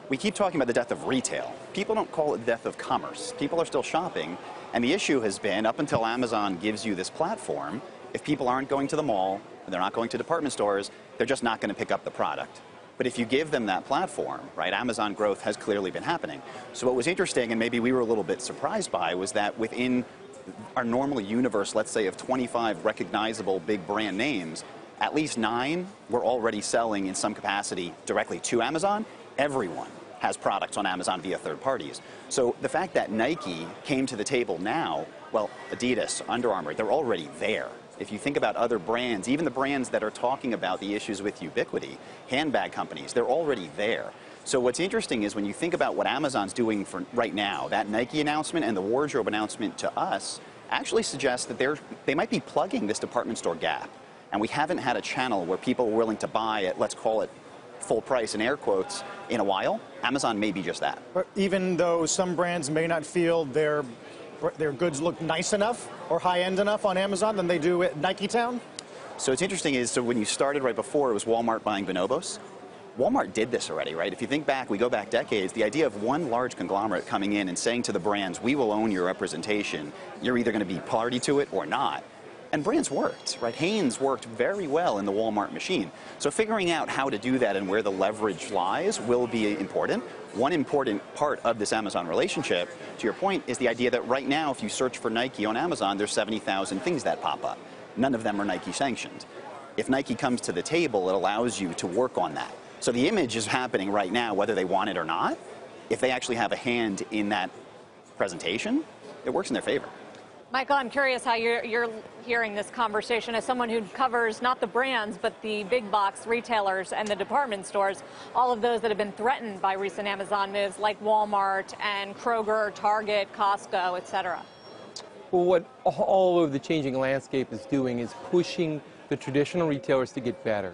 we keep talking about the death of retail. People don't call it the death of commerce. People are still shopping, and the issue has been, up until Amazon gives you this platform, if people aren't going to the mall, and they're not going to department stores, they're just not going to pick up the product. But if you give them that platform, right, Amazon growth has clearly been happening. So what was interesting, and maybe we were a little bit surprised by, was that within our normal universe, let's say, of 25 recognizable big brand names, at least 9 were already selling in some capacity directly to Amazon. Everyone has products on Amazon via third parties. So the fact that Nike came to the table now, well, Adidas, Under Armour, they're already there. If you think about other brands, even the brands that are talking about the issues with ubiquity, handbag companies, they're already there. So what's interesting is when you think about what Amazon's doing for right now, that Nike announcement and the wardrobe announcement to us actually suggests that they might be plugging this department store gap. And we haven't had a channel where people are willing to buy at, let's call it, full price in air quotes in a while. Amazon may be just that. But even though some brands may not feel their goods look nice enough or high-end enough on Amazon than they do at Nike Town? So what's interesting is, so when you started right before, it was Walmart buying Bonobos. Walmart did this already, right? If you think back, we go back decades, the idea of one large conglomerate coming in and saying to the brands, we will own your representation, you're either going to be party to it or not. And brands worked, right? Hanes worked very well in the Walmart machine. So figuring out how to do that and where the leverage lies will be important. One important part of this Amazon relationship, to your point, is the idea that right now, if you search for Nike on Amazon, there's 70,000 things that pop up. None of them are Nike sanctioned. If Nike comes to the table, it allows you to work on that. So the image is happening right now, whether they want it or not. If they actually have a hand in that presentation, it works in their favor. Michael, I'm curious how you're hearing this conversation as someone who covers not the brands, but the big box retailers and the department stores, all of those that have been threatened by recent Amazon moves like Walmart and Kroger, Target, Costco, et cetera. Well, what all of the changing landscape is doing is pushing the traditional retailers to get better,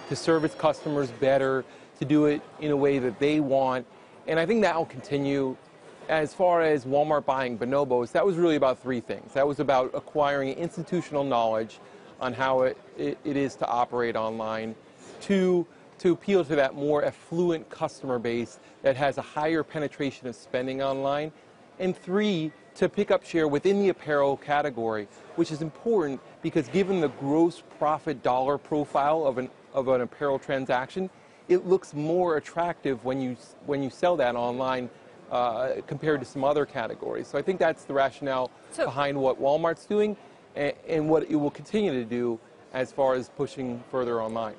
to serve its customers better, to do it in a way that they want. And I think that will continue. As far as Walmart buying Bonobos, that was really about 3 things. That was about acquiring institutional knowledge on how it is to operate online. 2, to appeal to that more affluent customer base that has a higher penetration of spending online. And 3, to pick up share within the apparel category, which is important because given the gross profit dollar profile of an apparel transaction, it looks more attractive when you sell that online compared to some other categories. So I think that's the rationale behind what Walmart's doing and what it will continue to do as far as pushing further online.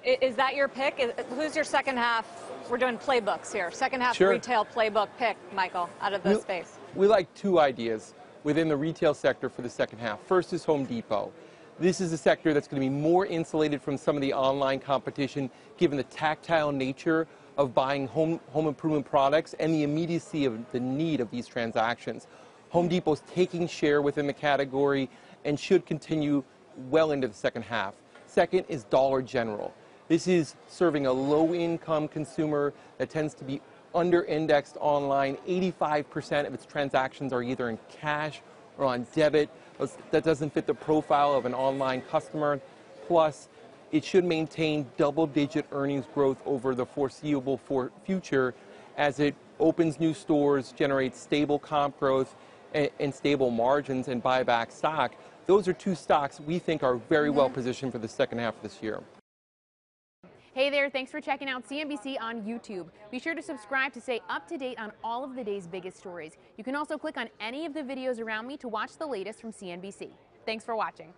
Is that your pick? Who's your second half? We're doing playbooks here. Second half Sure. retail playbook pick, Michael, out of the space. We like 2 ideas within the retail sector for the second half. First is Home Depot. This is a sector that's going to be more insulated from some of the online competition given the tactile nature of buying home improvement products and the immediacy of the need of these transactions. Home Depot's taking share within the category and should continue well into the second half. Second is Dollar General. This is serving a low-income consumer that tends to be under-indexed online. 85% of its transactions are either in cash or on debit. That doesn't fit the profile of an online customer. Plus, it should maintain double-digit earnings growth over the foreseeable future as it opens new stores, generates stable comp growth, and stable margins and buy back stock. Those are 2 stocks we think are very well positioned for the second half of this year. Hey there, thanks for checking out CNBC on YouTube. Be sure to subscribe to stay up to date on all of the day's biggest stories. You can also click on any of the videos around me to watch the latest from CNBC. Thanks for watching.